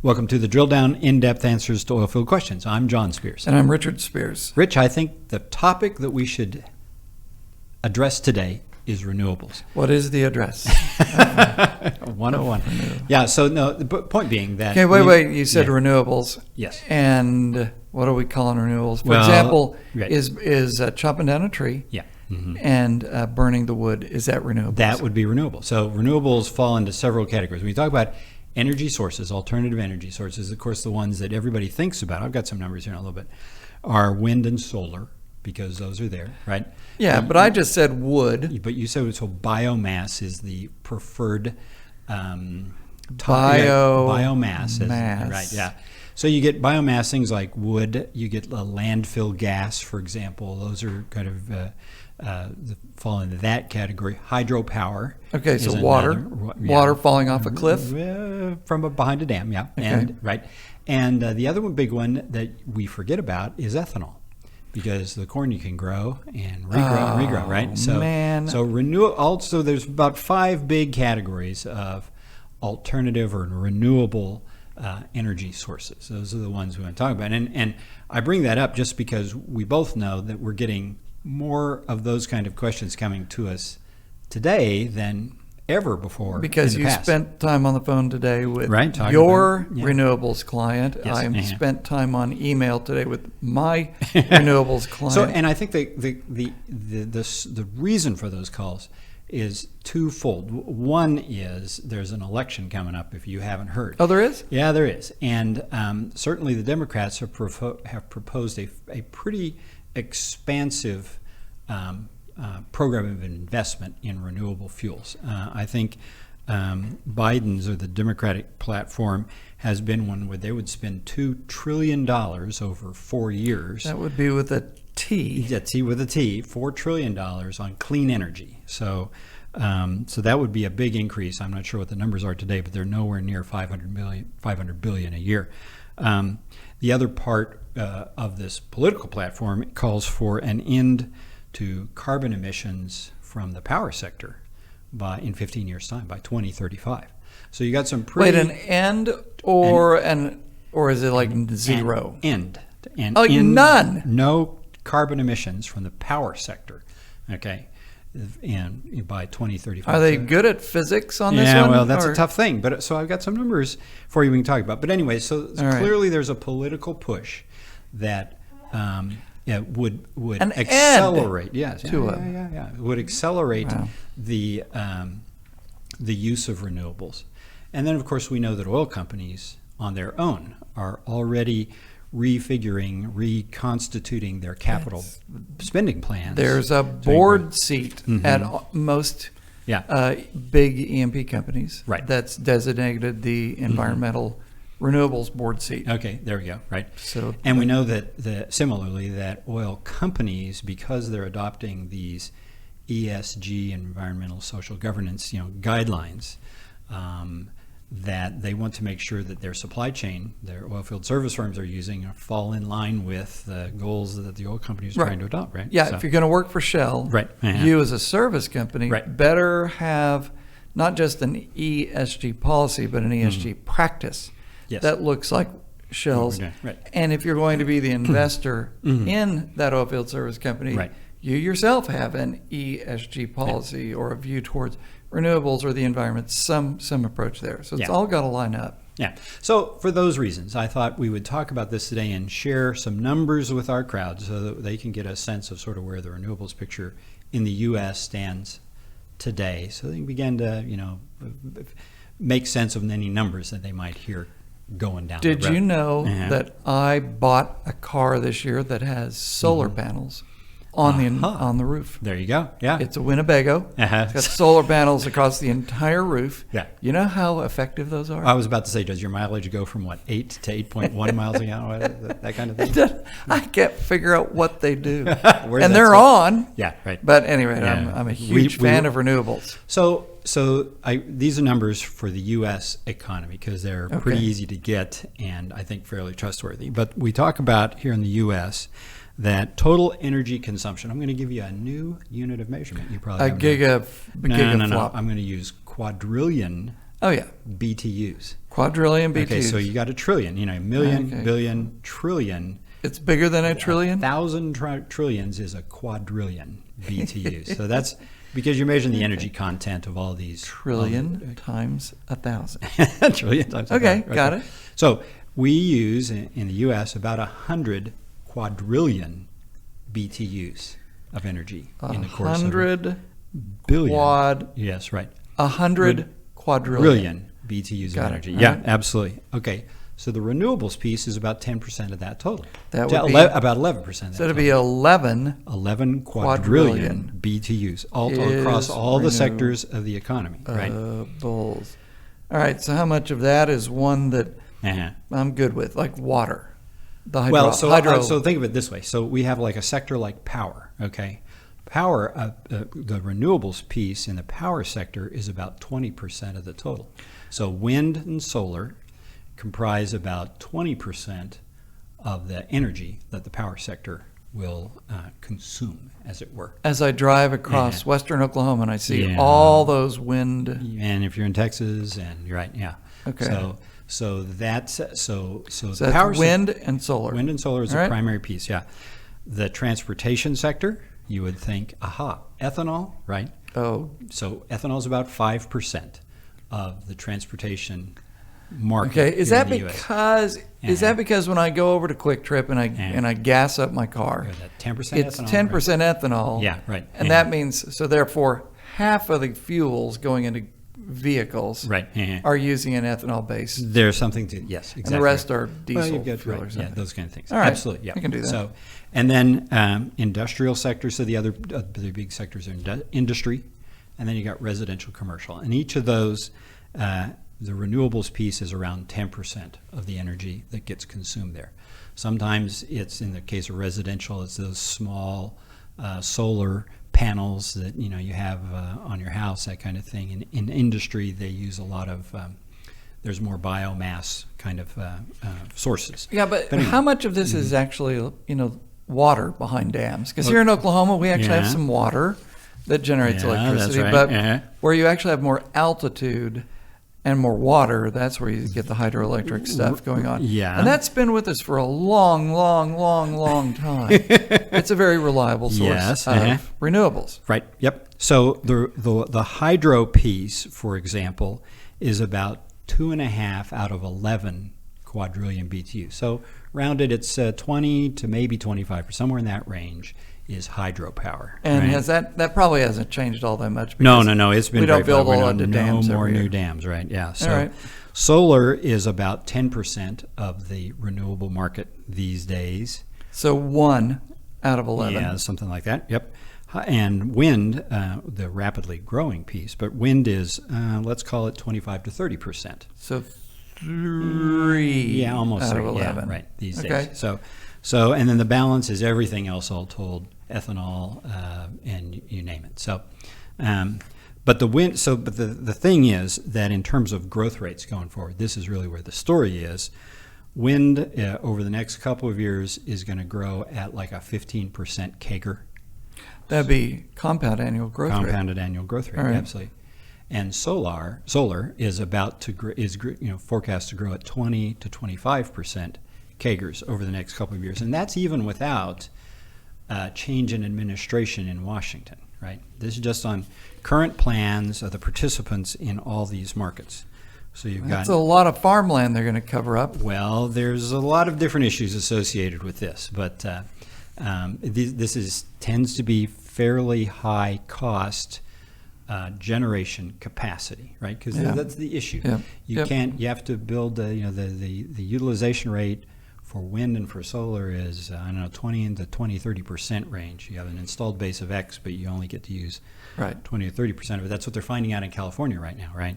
Welcome to the Drilldown in-depth answers to oilfield questions. I'm John Spears. And I'm Richard Spears. Rich, I think the topic that we should address today is renewables. What is the address? 101. Yeah, so no, the point being that... Okay, wait. You said renewables. Yes. And what are we calling renewables? For Well, example, right. is chopping down a tree Yeah. Mm-hmm. and burning the wood, is that renewables? That would be renewable. So renewables fall into several categories. When you talk about energy sources, alternative energy sources, of course, the ones that everybody thinks about, I've got some numbers here in a little bit, are wind and solar, because those are there, right? Yeah, but I just said wood. But you said so biomass is the preferred Biomass. Right, yeah. So you get biomass, things like wood, you get landfill gas, for example. Those are kind of fall into that category. Hydropower. Okay, so water. Water falling off a cliff? From behind a dam, yeah. Okay. And, right. And the other one, big one that we forget about is ethanol. Because the corn you can grow and regrow and regrow, right? So, man. So also there's about 5 big categories of alternative or renewable energy sources. Those are the ones we want to talk about. And I bring that up just because we both know that we're getting more of those kind of questions coming to us today than ever before. Because in the you past. spent time on the phone today with Right, your about, yeah. renewables client. Yes, I yeah. spent time on email today with my renewables client. So, and I think the reason for those calls is twofold. One is there's an election coming up, if you haven't heard. Oh, there is? Yeah, there is. And certainly the Democrats have proposed a pretty expansive program of investment in renewable fuels. I think Biden's, or the Democratic platform, has been one where they would spend $2 trillion over 4 years. That would be with a T. Yeah, T with a T, $4 trillion on clean energy. So that would be a big increase. I'm not sure what the numbers are today, but they're nowhere near $500 billion a year. The other part of this political platform calls for an end to carbon emissions from the power sector in 15 years' time, by 2035. So you got some pretty... Wait, an end or is it like zero? End. None? No carbon emissions from the power sector, okay, and by 2035. Are they good at physics on this one? Yeah, well, that's a tough thing. But so I've got some numbers for you we can talk about. But anyway, so clearly there's a political push that would an accelerate. Yes, would accelerate Wow. the use of renewables. And then, of course, we know that oil companies on their own are already reconstituting their capital spending plans. There's a board seat at most big E&P companies that's designated the environmental renewables board seat. Okay, there we go. Right. So, and we know that similarly that oil companies, because they're adopting these ESG, environmental social governance, guidelines, that they want to make sure that their supply chain, their oil field service firms are using, fall in line with the goals that the oil companies are trying to adopt. Right. Yeah. So, if you're going to work for Shell, you as a service company better have not just an ESG policy, but an ESG practice. Yes. That looks like Shell's. Right. And if you're going to be the investor in that oilfield service company, you yourself have an ESG policy or a view towards renewables or the environment, some approach there. So it's all got to line up. Yeah. So for those reasons, I thought we would talk about this today and share some numbers with our crowd so that they can get a sense of sort of where the renewables picture in the U.S. stands today, so they can begin to, make sense of any numbers that they might hear going down the road. Did you know that I bought a car this year that has solar panels on the roof? There you go. Yeah. It's a Winnebago. It's got solar panels across the entire roof. Yeah. You know how effective those are? I was about to say, does your mileage go from 8 to 8.1 miles an hour? That kind of thing? I can't figure out what they do. And they're on. Yeah, right. But anyway, I'm a huge fan of renewables. So these are numbers for the U.S. economy because they're pretty easy to get and I think fairly trustworthy. But we talk about here in the U.S. that total energy consumption, I'm going to give you a new unit of measurement. You probably flop. No. I'm going to use quadrillion Oh, yeah. BTUs. Quadrillion BTUs. Okay, so you got a trillion, a million, billion, trillion. It's bigger than a trillion? 1,000 trillions is a quadrillion BTUs. So that's because you're measuring the energy content of all these. Trillion times 1,000. Trillion times 1,000. Okay, got it. So we use in the U.S. about 100 quadrillion BTUs of energy in the course of 100 billion. Yes, right. 100 quadrillion. BTUs Got of it. energy. All Yeah, right. absolutely. Okay, so the renewables piece is about 10% of that total. That would be about 11% of that So it'd total. be 11 11 quadrillion BTUs, all is across all the renew- sectors of the economy, right? bulls. All right, so how much of that is one that Uh-huh. I'm good with, like water? The hydro. Well, hydro. so think of it this way. So we have like a sector like power, okay? Power, the renewables piece in the power sector is about 20% of the total. So wind and solar comprise about 20% of the energy that the power sector will consume, as it were. As I drive across Yeah. western Oklahoma and I see Yeah. all those wind. And if you're in Texas, and you're right, yeah. Okay. So that's so So the that's power wind and solar. Wind and solar is All a right. primary piece, yeah. The transportation sector, you would think, ethanol, right? Oh, So ethanol is about 5% of the transportation market. okay. Is here that in the US. because when I go over to Quick Trip and I gas up my car, Or that 10% it's ethanol, 10% ethanol. Yeah, right. And that means so therefore half of the fuels going into vehicles Right. are using an ethanol base, There's something to, yes, exactly. and the rest are Well, diesel you've got, fuel or right, something. yeah, those kind of things. All right. Absolutely, yeah. I can do that. So, and then industrial sector. So the other big sectors are industry, and then you got residential, commercial, and each of those, the renewables piece is around 10% of the energy that gets consumed there. Sometimes it's, in the case of residential, it's those small solar panels that you have on your house, that kind of thing. In industry, they use a lot of there's more biomass kind of sources. Yeah, but anyway. how much of this is actually, water behind dams? Because here in Oklahoma, we actually have Yeah. some water that generates Yeah, that's electricity. right. But Yeah. where you actually have more altitude and more water, that's where you get the hydroelectric stuff going on. Yeah. And that's been with us for a long, long, long, long time. It's a very reliable source Yes, of renewables. Right. Yep. So the hydro piece, for example, is about 2.5 out of 11 quadrillion BTU. So rounded, it's 20 to maybe 25, somewhere in that range, is hydropower. And right? has that probably hasn't changed all that much. No. because It's been we don't very build a flat. lot of dams No more every year. new dams, right? Yeah. So All right. solar is about 10% of the renewable market these days. So 1 out of 11. Yeah, something like that. Yep. And wind, the rapidly growing piece, but wind is, let's call it 25 to 30%. So 3 Yeah, almost out 3. of 11. Yeah, right, these Okay. days. So, and then the balance is everything else all told, ethanol, and you name it. So, but the thing is that in terms of growth rates going forward, this is really where the story is. Wind over the next couple of years is going to grow at like a 15% CAGR. That'd be compound annual growth rate. Compounded annual growth rate, All right. absolutely. And solar is about to forecast to grow at 20 to 25% CAGRs over the next couple of years, and that's even without change in administration in Washington. Right. This is just on current plans of the participants in all these markets. So you've That's got a lot of farmland they're going to cover up. well, there's a lot of different issues associated with this, but this tends to be fairly high cost generation capacity, right? Because Yeah. that's the issue. Yep. You Yep. can't. You have to build. The utilization rate for wind and for solar is 20 into 30% range. You have an installed base of X, but you only get to use Right. 20 to 30% of it. That's what they're finding out in California right now, right?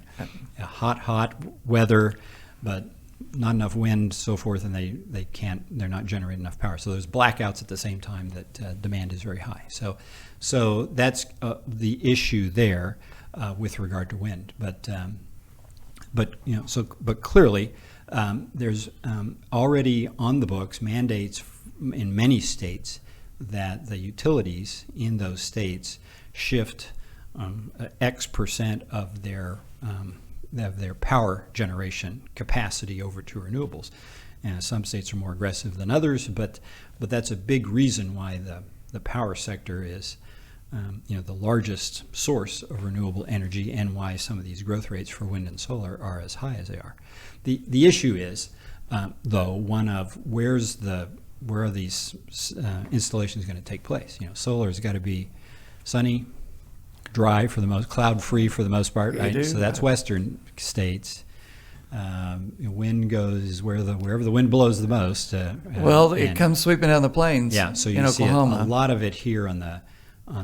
Hot weather, but not enough wind, so forth, and they're not generating enough power. So there's blackouts at the same time that demand is very high. So that's the issue there with regard to wind. But clearly there's already on the books mandates in many states that the utilities in those states shift X% of their their power generation capacity over to renewables. And some states are more aggressive than others, but that's a big reason why the power sector is the largest source of renewable energy, and why some of these growth rates for wind and solar are as high as they are. The issue is, though, one of where are these installations going to take place? Solar has got to be sunny, dry for the most, cloud-free for the most part, right? So that's western states. Wind goes wherever the wind blows the most. It comes sweeping down the plains. Yeah, so you see a lot of it here on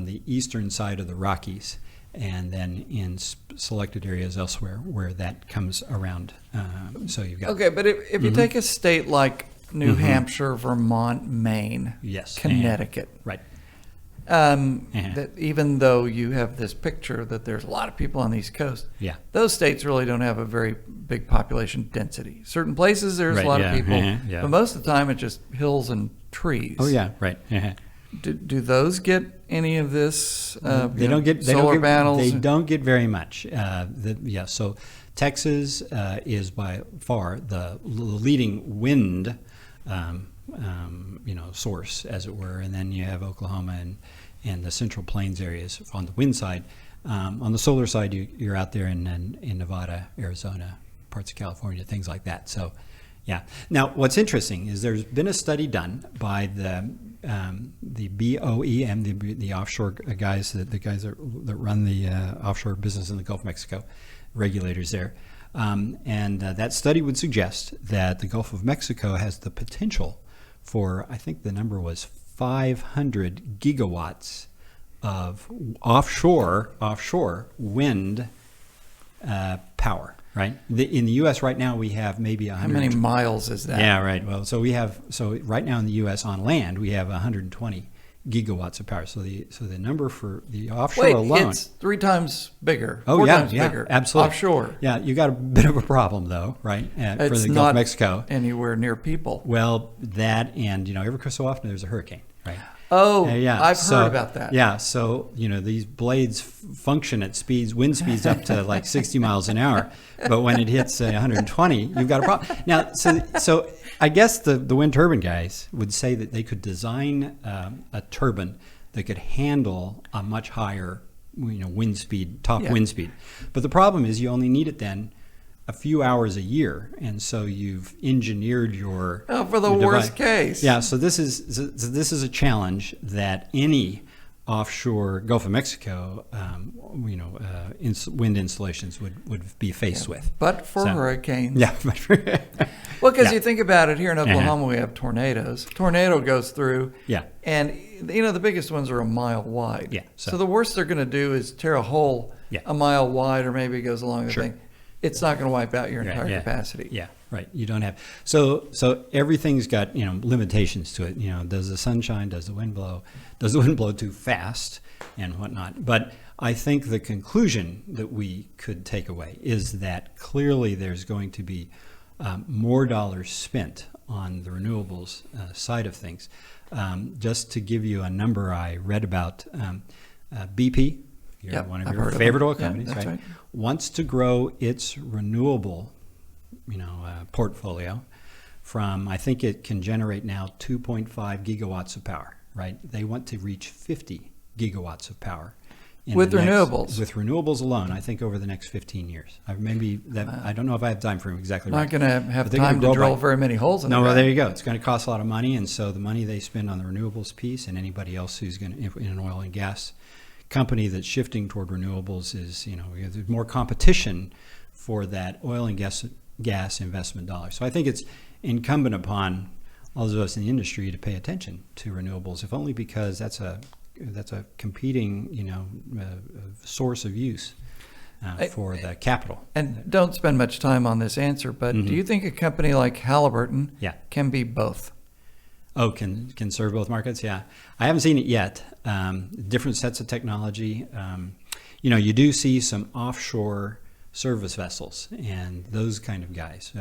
the eastern side of the Rockies, and then in selected areas elsewhere where that comes around. So you've got but if you take a state like New Hampshire, Vermont, Maine, yes, Connecticut, right. That even though you have this picture that there's a lot of people on the East Coast, those states really don't have a very big population density. Certain places there's a lot of people, but most of the time it's just hills and trees. Oh yeah, right. Do those get any of this? They don't get solar panels. They don't get very much. So Texas is by far the leading wind source, as it were, and then you have Oklahoma and the Central Plains areas on the wind side. On the solar side, you're out there in Nevada, Arizona, parts of California, things like that. So, yeah. Now, what's interesting is there's been a study done by the BOEM, the offshore guys, the guys that run the offshore business in the Gulf of Mexico, regulators there. And that study would suggest that the Gulf of Mexico has the potential for, I think the number was 500 gigawatts of offshore wind power, right? In the U.S. right now we have maybe 100. How many miles is that? Yeah, right. Well, so right now in the U.S. on land we have 120 gigawatts of power. So the number for the offshore alone, it's 3 times bigger. Oh, 4 yeah, times bigger. Absolutely. Offshore. Yeah, you got a bit of a problem though, right? For the Gulf of Mexico. Anywhere near people. Well, that, and every so often there's a hurricane, right? Oh, I've heard about that. Yeah, so these blades function at wind speeds up to like 60 miles an hour, but when it hits 120, you've got a problem. Now, so I guess the wind turbine guys would say that they could design a turbine that could handle a much higher, wind speed, wind speed. But the problem is you only need it then a few hours a year, and so you've engineered your for the worst case. Yeah, so this is a challenge that any offshore Gulf of Mexico, wind installations would be faced with. But for hurricanes. Yeah. Well, because you think about it, here in Oklahoma we have tornadoes. Tornado goes through. Yeah. And the biggest ones are a mile wide. Yeah. So the worst they're going to do is tear a hole a mile wide, or maybe it goes along the thing. It's not going to wipe out your entire capacity. Yeah, right. You don't have so everything's got limitations to it. Does the sun shine? Does the wind blow? Does the wind blow too fast and whatnot? But I think the conclusion that we could take away is that clearly there's going to be more dollars spent on the renewables side of things. Just to give you a number, I read about BP. One of your favorite oil companies, right? Wants to grow its renewable, portfolio from, I think it can generate now 2.5 gigawatts of power, right? They want to reach 50 gigawatts of power. With renewables? With renewables alone, I think over the next 15 years. I don't know if I have time frame exactly. Not going to have time to drill very many holes in the ground. Well, there you go. It's going to cost a lot of money, and so the money they spend on the renewables piece, and anybody else who's going to, in an oil and gas company that's shifting toward renewables, is there's more competition for that oil and gas investment dollars. So I think it's incumbent upon all of us in the industry to pay attention to renewables, if only because that's a competing source of use for the capital. And don't spend much time on this answer, but do you think a company like Halliburton can be both? Oh, can serve both markets? Yeah. I haven't seen it yet. Different sets of technology. You do see some offshore service vessels and those kind of guys,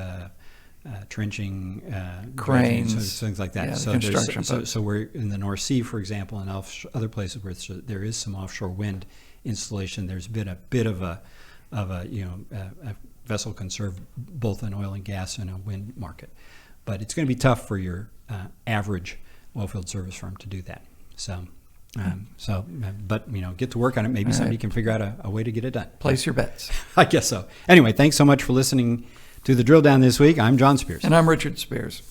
trenching, cranes, things like that. Yeah, so we're in the North Sea, for example, and other places where there is some offshore wind installation. There's been a bit of a vessel can serve both an oil and gas and a wind market. But it's going to be tough for your average oilfield service firm to do that. But get to work on it. Maybe somebody can figure out a way to get it done. Place your bets. I guess so. Anyway, thanks so much for listening to the Drill Down this week. I'm John Spears. And I'm Richard Spears.